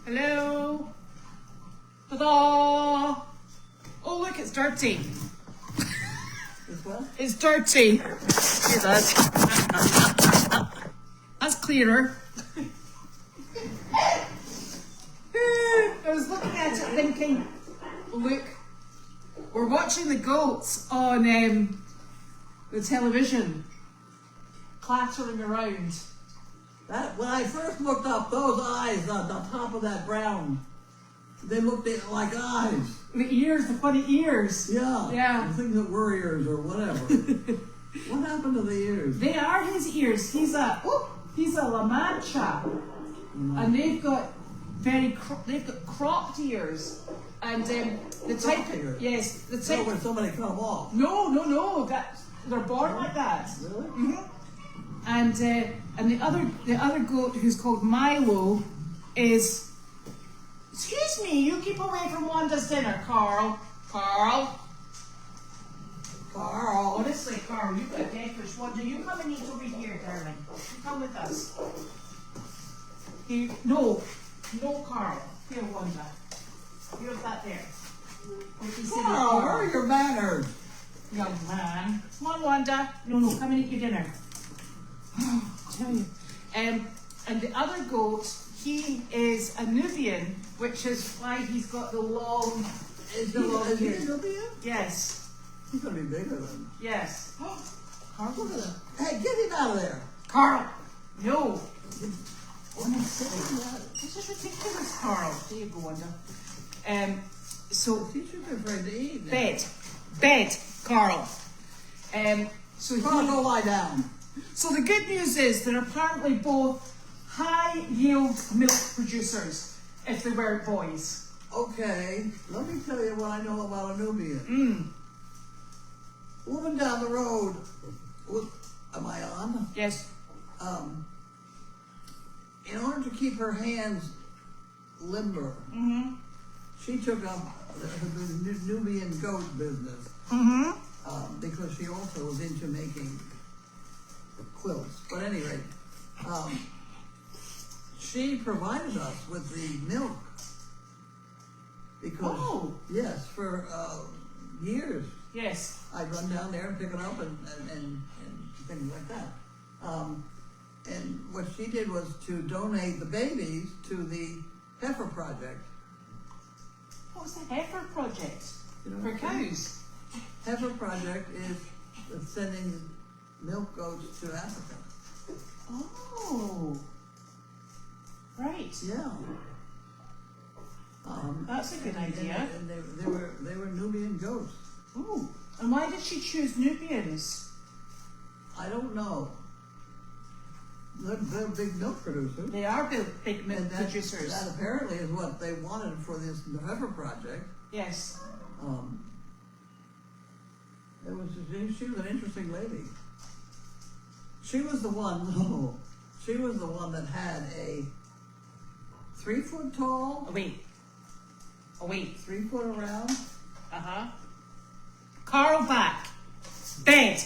Hello. Ta-da! Oh, look, it's dirty. As well? It's dirty. See that? That's clearer. I was looking at it thinking, look, we're watching the goats on the television, clattering around. That, when I first looked up, those eyes on the top of that brown, they looked like eyes. The ears, the funny ears. Yeah. Yeah. The things that were ears or whatever. What happened to the ears? They are his ears. He's a La Mancha, and they've got they've got cropped ears, and the type ears? yes, the So type. when somebody cut them off. No, that they're born like that. Really? Mm-hmm. And the other goat, who's called Milo, is. Excuse me, you keep away from Wanda's dinner, Carl. Carl. Honestly, Carl, you've got a deathwish. Wanda, you come and eat over here, darling. You come with us. No, Carl. Here, Wanda. Here's that there. Carl, where are your manners? Young man. Come on, Wanda. No, come and eat your dinner. Tell you. And the other goat, he is a Nubian, which is why he's got the long. Is he a Nubian? Yes. He's going to be bigger than. Yes. Carl, Look at that. Hey, get him out of there. Carl. No. This is ridiculous, Carl. There you go, Wanda. So he should be afraid to eat. Bed, Carl. So Carl, go lie down. So the good news is they're apparently both high yield milk producers, if they weren't boys. Okay, let me tell you what I know about a Nubian. Woman down the road, am I on? Yes. In order to keep her hands limber, she took up the Nubian goat business because she also was into making quilts. But at any rate, she provided us with the milk because yes, for years. Yes. I'd run down there and pick it up and things like that. And what she did was to donate the babies to the Heifer Project. What was the Heifer Project? You know, for cows? Heifer Project is sending milk goats to Africa. Oh. Right. Yeah. That's a good idea. And they were Nubian goats. Oh. And why did she choose Nubians? I don't know. They're big milk producers. They are big milk producers. That apparently is what they wanted for this Heifer Project. Yes. She was an interesting lady. She was the one that had a 3 foot tall. Oh wait. 3 foot around. Carl back. Bed.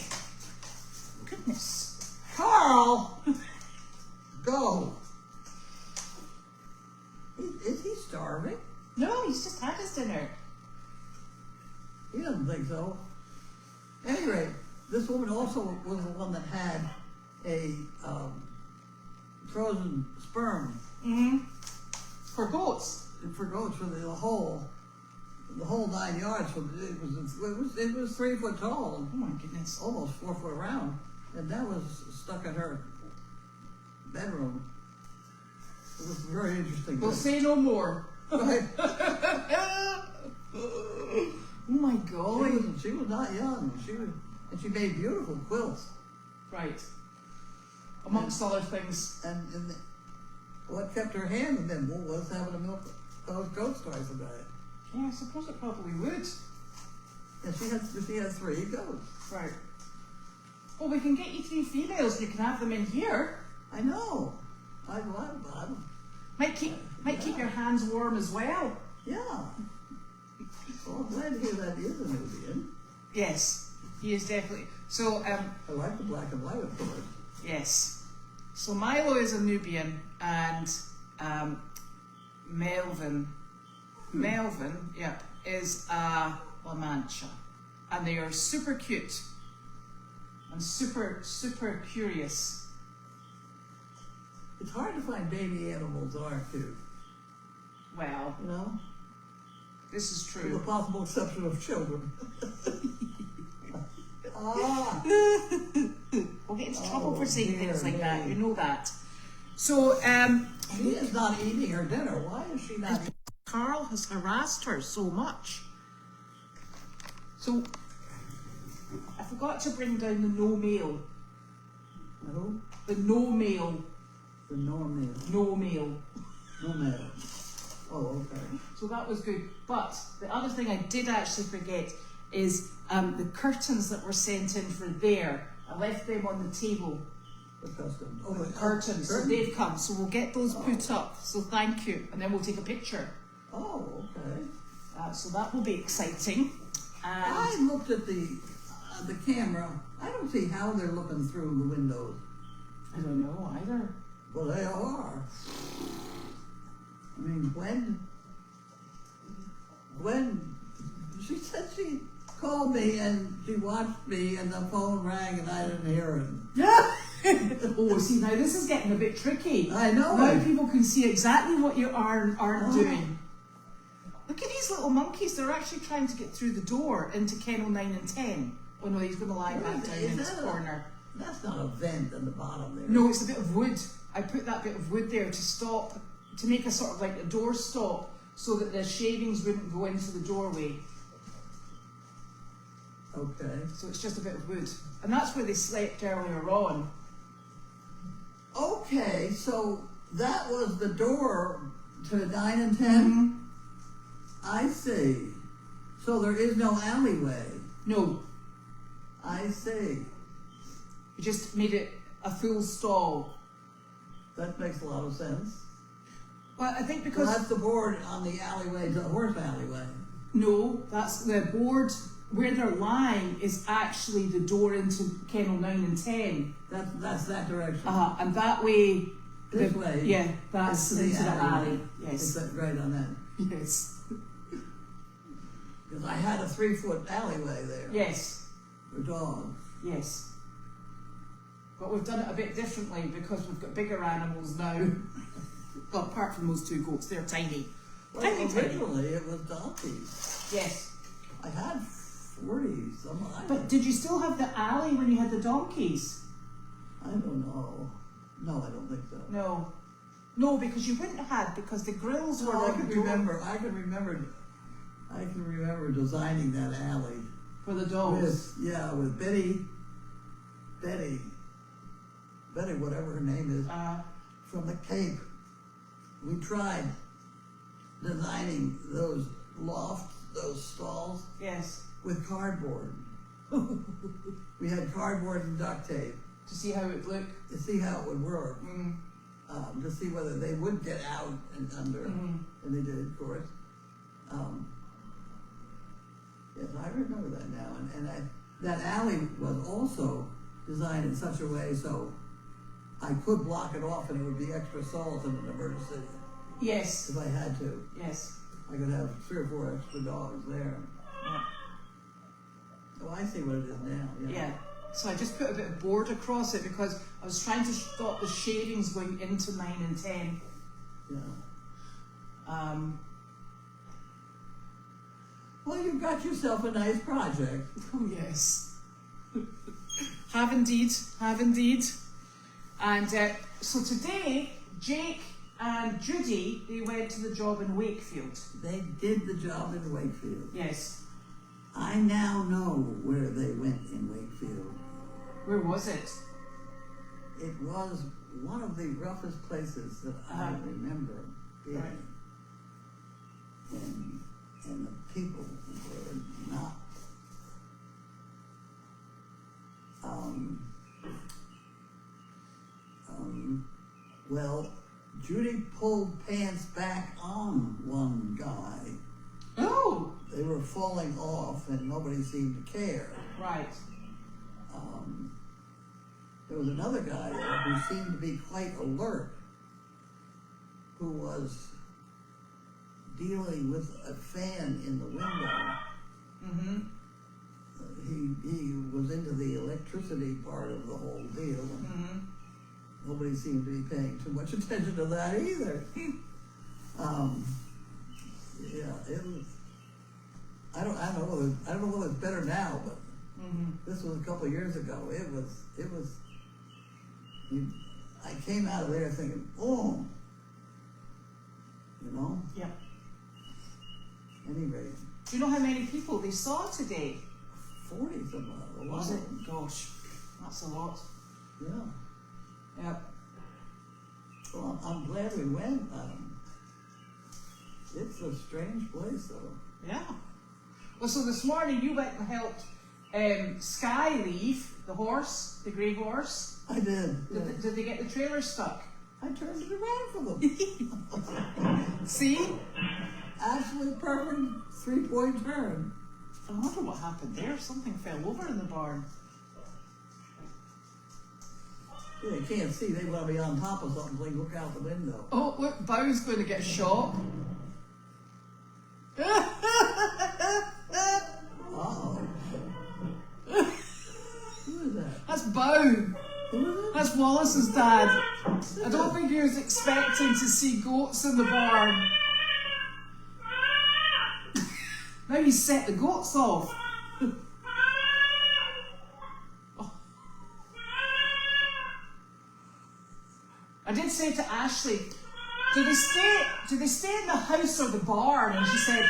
Goodness. Carl! Go. Is he starving? No, he's just had his dinner. He doesn't think so. At any rate, this woman also was the one that had a frozen sperm. For goats. For goats, for the whole 9 yards. It was 3 foot tall. Oh my goodness. Almost 4 foot around. And that was stuck in her bedroom. It was very interesting. We'll say no more. Right. Oh my God. She was not young. And she made beautiful quilts. Right. Amongst other things. And what kept her hand in them was having to milk those goats twice a day. Yeah, I suppose it probably would. And she had 3 goats. Right. Well, we can get you 3 females. You can have them in here. I know. I Might keep your hands warm as well. Yeah. Well, I'm glad to hear that he is a Nubian. Yes, he is definitely. So, I like the black and white, of course. Yes. So Milo is a Nubian, and Melvin. Melvin, yep, is a La Mancha. And they are super cute. And super, super curious. It's hard to find baby animals that aren't cute, Well, you know? this is With the true. possible exception of children. Ah, We'll get into trouble Oh, for saying dear things like that, me. you know that. So, she is not eating her dinner. Why is she not eating? Carl has harassed her so much. So, I forgot to bring down the no mail. Who? The no mail. The no mail. No mail. No mail. Oh, okay. So that was good. But the other thing I did actually forget is the curtains that were sent in for there. I left them on the table. The custom. Oh, The curtains. So they've come. So we'll get those put up. So thank you. And then we'll take a picture. Oh, okay. So that will be exciting. And I looked at the camera. I don't see how they're looking through the windows. I don't know either. Well, they are. I mean, Gwen, she said she called me and she watched me and the phone rang and I didn't hear it. Oh, see, now this is getting a bit tricky. I know. Now people can see exactly what you are and aren't Oh. doing. Look at these little monkeys. They're actually trying to get through the door into kennel 9 and 10. Oh no, he's going to lie back down in his corner. That's not a vent in the bottom there. No, it's a bit of wood. I put that bit of wood there to stop, to make a sort of like a door stop so that the shavings wouldn't go into the doorway. Okay. So it's just a bit of wood. And that's where they slept earlier on. Okay, so that was the door to 9 and 10? I see. So there is no alleyway. No, I see. you just made it a full stall. That makes a lot of sense. Well, I think So because... that's the board on the alleyway to the horse alleyway. No, that's the board where they're lying is actually the door into kennel 9 and 10. That's that direction. And that way... This way. Yeah, that's It's into the alley. It's Yes. right on that. Yes. Because I had a 3-foot alleyway there Yes. for dogs. Yes. But we've done it a bit differently because we've got bigger animals now. Well, apart from those 2 goats, they're tiny. Well, Tiny. originally it was donkeys. Yes. I had 40 some. But did you still have the alley when you had the donkeys? I don't know. No, I don't think so. No. No, because you wouldn't have had, because the grills were No, I on can the door remember. I can remember designing that alley for the dogs. with Betty, whatever her name is, from the Cape. We tried designing those lofts, those stalls, Yes. with cardboard. We had cardboard and duct tape To see how it would look. to see how it would work, Mm. to see whether they would get out and under, and they did, of course. Yes, I remember that now, and that alley was also designed in such a way so I could block it off and it would be extra salt in an emergency Yes. if I had to. Yes. I could have 3 or 4 extra dogs there. Yeah. Oh, I see what it is now. Yeah. So I just put a bit of board across it because I was trying to stop the shavings going into 9 and 10. Yeah. Well, you've got yourself a nice project. Oh yes. Have indeed. Have indeed. And so today, Jake and Judy, they went to the job in Wakefield. They did the job in Wakefield. Yes. I now know where they went in Wakefield. Where was it? It was one of the roughest places that I remember being. Right. And the people were not. Well, Judy pulled pants back on one guy. Oh. They were falling off and nobody seemed to care. Right. There was another guy there who seemed to be quite alert, who was dealing with a fan in the window. Mm-hmm. He was into the electricity part of the whole deal. And Mm-hmm. nobody seemed to be paying too much attention to that either. Yeah, it was. I don't know whether it's better now, but Mm-hmm. this was a couple of years ago. It was. I came out of there thinking, oh, you know. Yep. Anyway, Do you know how many people they saw today? 40 some a lot. Was of it? them. Gosh, that's a lot. Yeah. Yep. Well, I'm glad we went. It's a strange place, though. Yeah. Well, so this morning you went and helped Sky leave, the horse, the grey horse. I did. Yeah. Did they get the trailer stuck? I turned it around for them. See? Absolutely perfect 3-point turn. I wonder what happened there. Something fell over in the barn. Yeah, you can't see. They want to be on top of something, so they look out the window. Oh, look, Bow's going to get shot. Uh-oh. Who is that? That's Bow. Who is it? That's Wallace's dad. I don't think he was expecting to see goats in the barn. Now he's set the goats off. Oh. I did say to Ashley, do they stay in the house or the barn? And she said,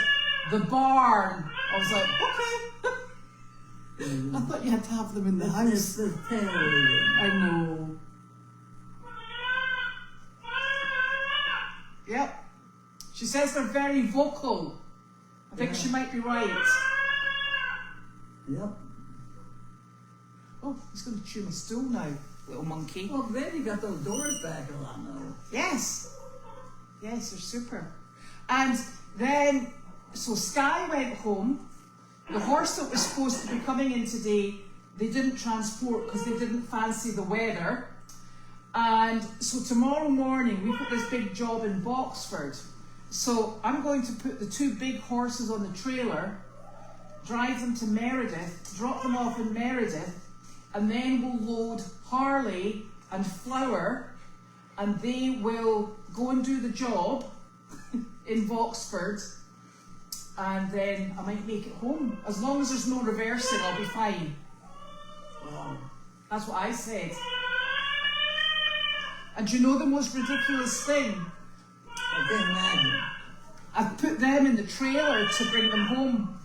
the barn. I was like, okay. I thought you had to have them in the It's house. the tail wagging. I know. Yep. She says they're very vocal. I think she might be right. Yep. Oh, he's going to chew my stool now, little monkey. Well, then you got those doors back on, though. Yes. Yes, they're super. And then, so Sky went home. The horse that was supposed to be coming in today, they didn't transport because they didn't fancy the weather. And so tomorrow morning, we've got this big job in Boxford. So I'm going to put the 2 big horses on the trailer, drive them to Meredith, drop them off in Meredith, and then we'll load Harley and Flower, and they will go and do the job in Boxford, and then I might make it home. As long as there's no reversing, I'll be fine. Wow. That's what I said. And you know the most ridiculous thing? I can't imagine. I've put them in the trailer to bring them home.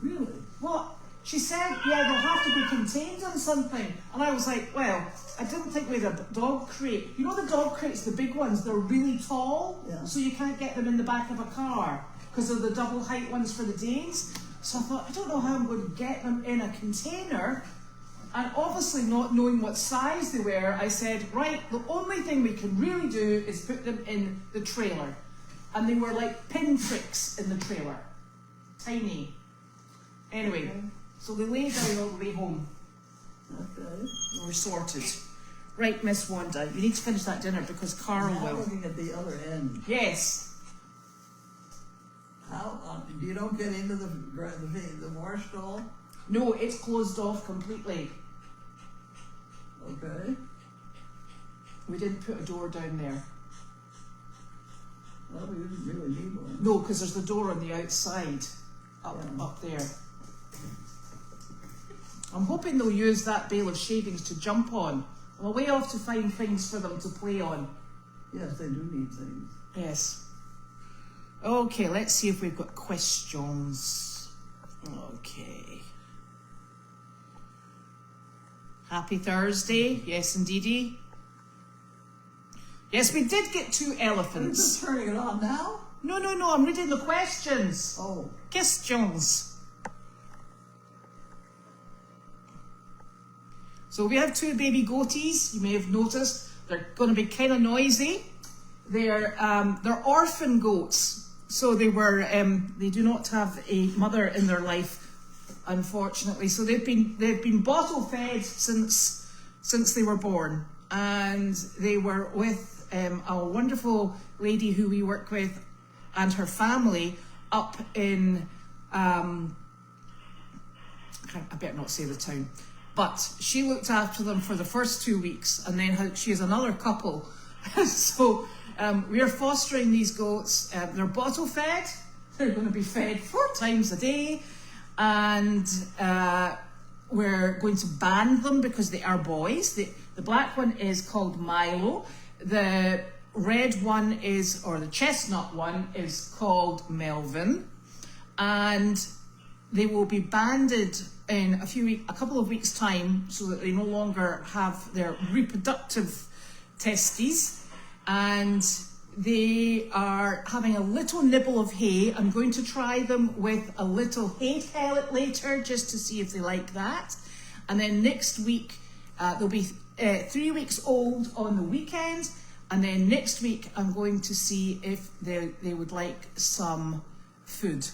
Really? Well, she said, yeah, they'll have to be contained on something. And I was like, well, I didn't think we had a dog crate. You know the dog crates, the big ones, they're really tall, Yeah. so you can't get them in the back of a car because of the double height ones for the Danes. So I thought, I don't know how I'm going to get them in a container. And obviously not knowing what size they were, I said, right, the only thing we can really do is put them in the trailer. And they were like pinpricks in the trailer. Tiny. Anyway, Okay. so they laid down all the way home. Okay. We're sorted. Right, Miss Wanda, you need to finish that dinner because Carl Now will. looking at the other end. Yes. How you don't get into the wash stall? No, it's closed off completely. Okay. We didn't put a door down there. Well, we didn't really need one. No, because there's the door on the outside, Yeah. up there. I'm hoping they'll use that bale of shavings to jump on. I'm away off to find things for them to play on. Yes, they do need things. Yes. Okay, let's see if we've got questions. Okay. Happy Thursday. Yes, indeedy. Yes, we did get 2 Are you elephants. just turning it on now? No, I'm reading the questions. Oh. Questions. So we have 2 baby goatees. You may have noticed they're going to be kind of noisy. They're orphan goats, so they do not have a mother in their life, unfortunately. So they've been bottle fed since they were born, and they were with a wonderful lady who we work with and her family up in, I better not say the town, but she looked after them for the first 2 weeks, and then she has another couple. So we are fostering these goats. They're bottle fed. They're going to be fed 4 times a day, and we're going to band them because they are boys. The black one is called Milo. The red one is, or the chestnut one is called Melvin, and they will be banded in a couple of weeks' time, so that they no longer have their reproductive testes, and they are having a little nibble of hay. I'm going to try them with a little hay pellet later, just to see if they like that. And then next week, they'll be 3 weeks old on the weekend, and then next week I'm going to see if they would like some food,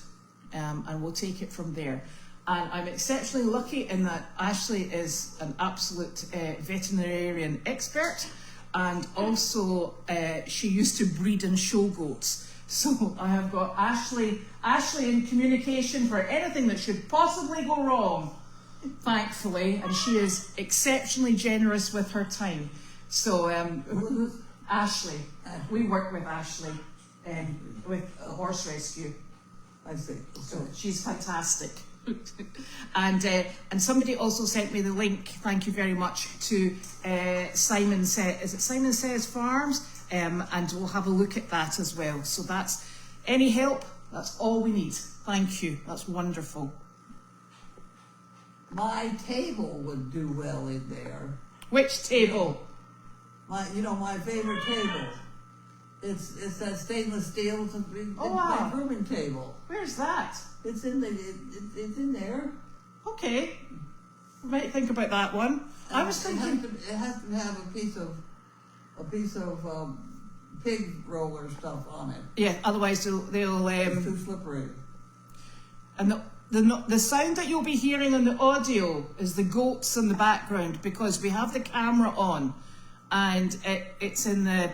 and we'll take it from there. And I'm exceptionally lucky in that Ashley is an absolute veterinarian expert, and also she used to breed and show goats. So I have got Ashley in communication for anything that should possibly go wrong, thankfully, and she is exceptionally generous with her time. So Ashley, we work with Ashley with a horse rescue. I see. So she's fantastic. And somebody also sent me the link, thank you very much, to Simon Says Farms, and we'll have a look at that as well. So that's any help, that's all we need. Thank you, that's wonderful. My table would do well in there. Which table? My favorite table. It's that stainless steel. It's Oh, wow. my grooming table. Where's that? It's in it's in there. Okay, we might think about that one. I was thinking it has to have a piece of pig roller stuff on it. yeah. Otherwise they'll It's too slippery. and the sound that you'll be hearing on the audio is the goats in the background, because we have the camera on, and it's in the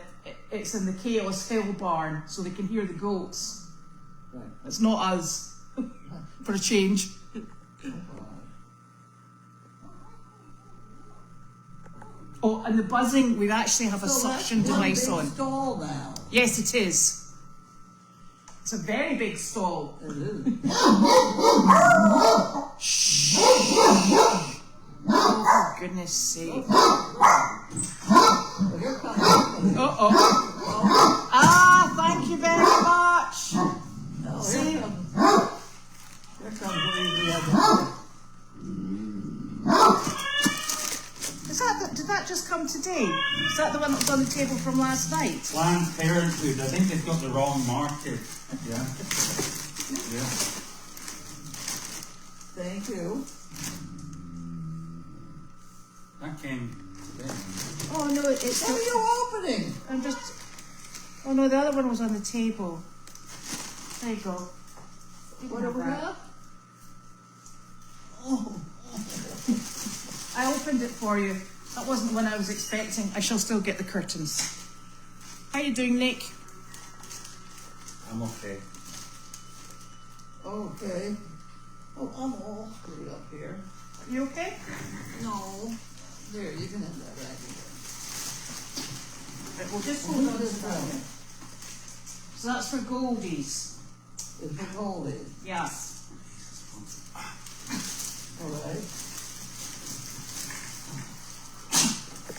Chaos Hill barn, so they can hear the goats. Right. It's not us, for a change. Oh, and the buzzing, we actually have a suction device one on. big stall now. Yes, it is. It's a very big stall. It is. Shh. Oh, for goodness sake. Well, here comes Uh-oh. Ah, thank you very much. no, See? here comes what usually happens. Did that just come today? Is that the one that was on the table from last night? Planned Parenthood. I think they've got the wrong market. Yeah. Yeah. Thank you. That came today. Oh no, it's What are you opening? I'm just. Oh no, the other one was on the table. There you go. You can What have do we that. have? Oh. I opened it for you. That wasn't the one I was expecting. I shall still get the curtains. How you doing, Nick? I'm okay. Okay. Oh, I'm all screwed up here. You okay? No. There, you can have that right here. Right, we'll just Well, hold who's on to this that. from? So that's for Goldies. It's for Goldy. Yeah. All right.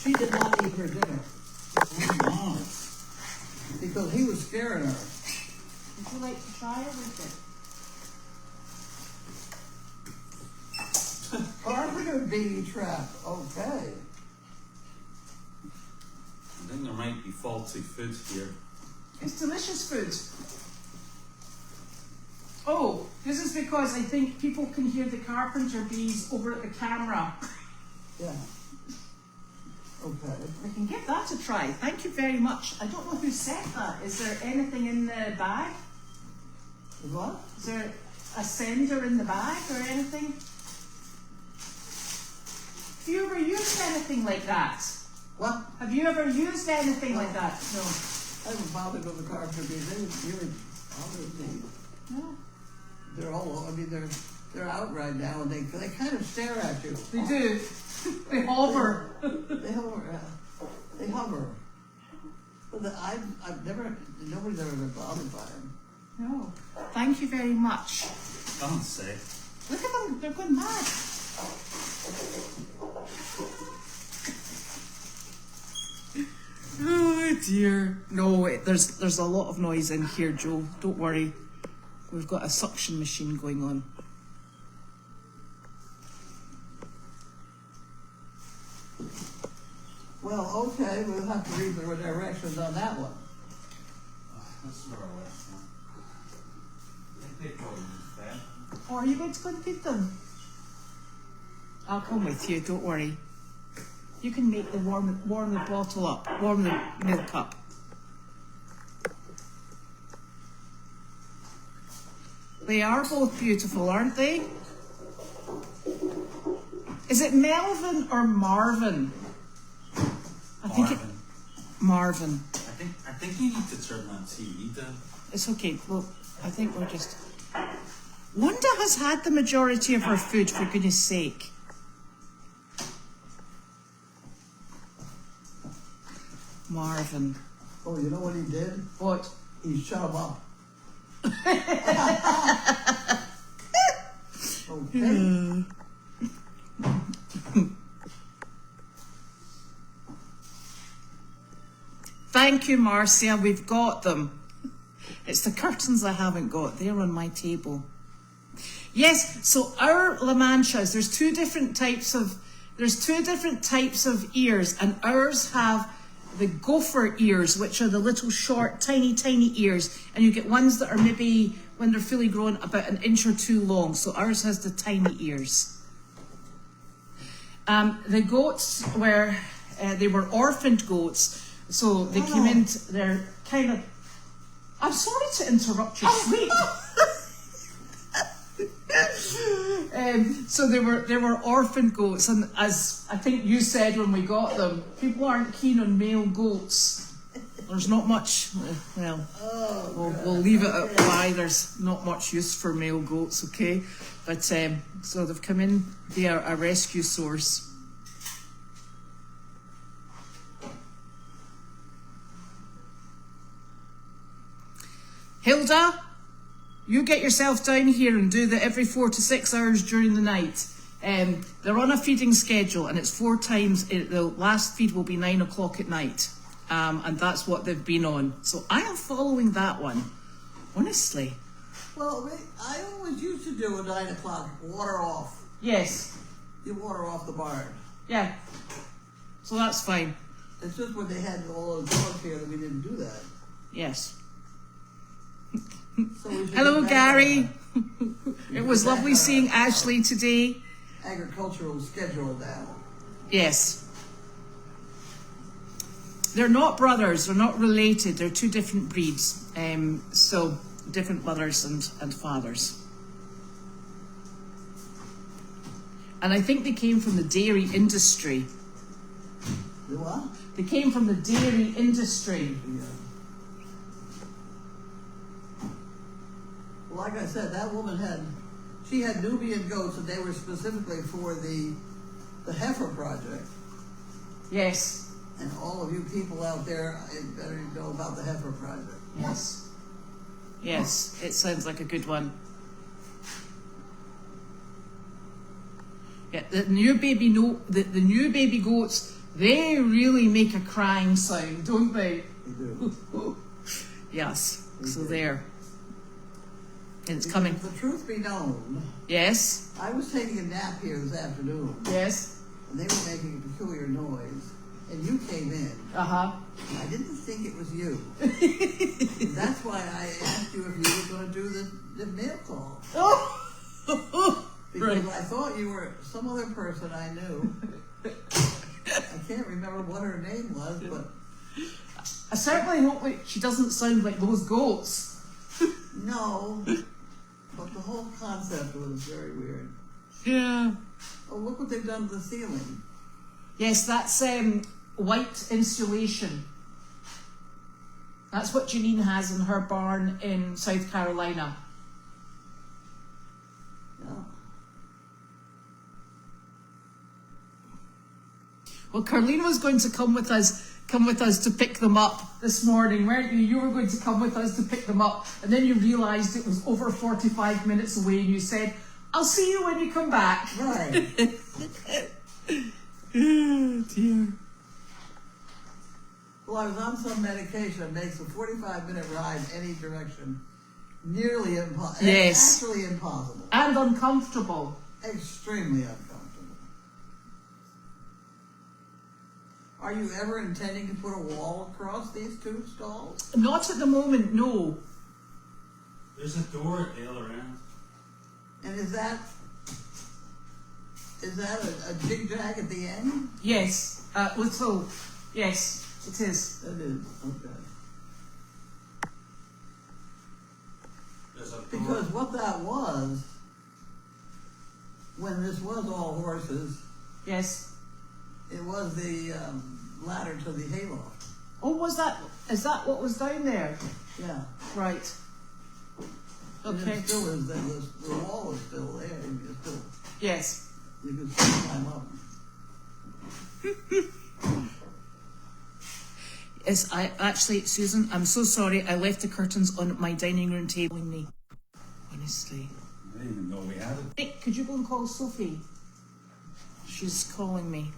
She did not eat her dinner Oh, because he was scaring her. Would you like to try it with it? Carpenter bee trap. Okay. I think there might be faulty food here. It's delicious food. Oh, this is because I think people can hear the carpenter bees over at the camera. Yeah. Okay. We can give that a try. Thank you very much. I don't know who said that. Is there anything in the bag? What? Is there a sender in the bag or anything? Have you ever used anything like that? What? Have you ever used anything like that? No. I haven't bothered with the carpenter bees. They would really Obviously, No. they're all. I mean, they're out right now, and they kind of stare at you. They do. They hover. They hover. They hover. But I've never. Nobody's ever been bothered by them. No. Thank you very much. Don't say. Look at them. They're going mad. Oh dear. No, there's a lot of noise in here, Joe. Don't worry. We've got a suction machine going on. Well, okay, we'll have to read the directions on that one. That's where I left one. They probably use that. Oh, are you going to go and feed them? I'll come with you, don't worry. You can make the warm the bottle up, warm the milk up. They are both beautiful, aren't they? Is it Melvin or Marvin? I think it Marvin. I think you need to turn that TV down. It's okay. Well, I think we're just. Wanda has had the majority of her food, for goodness sake. Marvin. Oh, you know what he did? What? He shut him up. Okay. Thank you, Marcia. We've got them. It's the curtains I haven't got. They're on my table. Yes, so our La Manchas, there's two different types of ears, and ours have the gopher ears, which are the little short, tiny ears, and you get ones that are maybe, when they're fully grown, about an inch or two long. So ours has the tiny ears. The goats they were orphaned goats, so they came in. They're kind of. I'm sorry to interrupt your sleep. So they were orphan goats, and as I think you said when we got them, people aren't keen on male goats. There's not much. Well, we'll leave it at why there's not much use for male goats. Okay, but so they've come in. They are a rescue source. Hilda, you get yourself down here and do that every 4 to 6 hours during the night. They're on a feeding schedule, and it's 4 times. The last feed will be 9 o'clock at night, and that's what they've been on. So I am following that one, honestly. Well, I always used to do a 9 o'clock water off. Yes. You water off the barn. Yeah. So that's fine. It's just when they had all those dogs here that we didn't do that. Yes. So we should Hello, get back Gary. on It was lovely seeing Ashley today. agricultural schedule now. Yes. They're not brothers, they're not related, they're two different breeds. So different mothers and fathers. And I think they came from the dairy industry. The what? They came from the dairy industry. Yeah. Well, like I said, that woman had Nubian goats, and they were specifically for the heifer project. Yes. And all of you people out there better know about the heifer project. Yes. Yes, it sounds like a good one. Yeah, the new baby goats, they really make a crying sound, don't they? They do. Yes. So there. And it's coming. The truth be known, Yes. I was taking a nap here this afternoon, Yes. and they were making a peculiar noise, and you came in. Uh-huh. I didn't think it was you. And that's why I asked you if you were going to do the mail call. Oh. Because Right. I thought you were some other person I knew. I can't remember what her name was, but I certainly hope that she doesn't sound like those goats. no. But the whole concept was very weird. Yeah. Oh, look what they've done to the ceiling. Yes, that's white insulation. That's what Janine has in her barn in South Carolina. Yeah. Well, Carlene was going to come with us to pick them up this morning, weren't you? You were going to come with us to pick them up, and then you realised it was over 45 minutes away, and you said, I'll see you when you come back. Right. Oh, dear. Well, I was on some medication that makes a 45-minute ride any direction nearly impossible. Yes. Actually impossible. And uncomfortable. Extremely uncomfortable. Are you ever intending to put a wall across these two stalls? Not at the moment, no. There's a door at the other end. And is that a jig-jag at the end? Yes. So, yes, it is. It is, okay. There's a door. Because what that was, when this was all horses, Yes. it was the ladder to the hayloft. Oh, is that what was down there? Yeah. Right. And Okay. it still is there. The wall is still there. Yes. You can still climb up. Yes, Susan, I'm so sorry. I left the curtains on my dining room table. Honestly. I didn't even know we had it. Hey, could you go and call Sophie? She's calling me.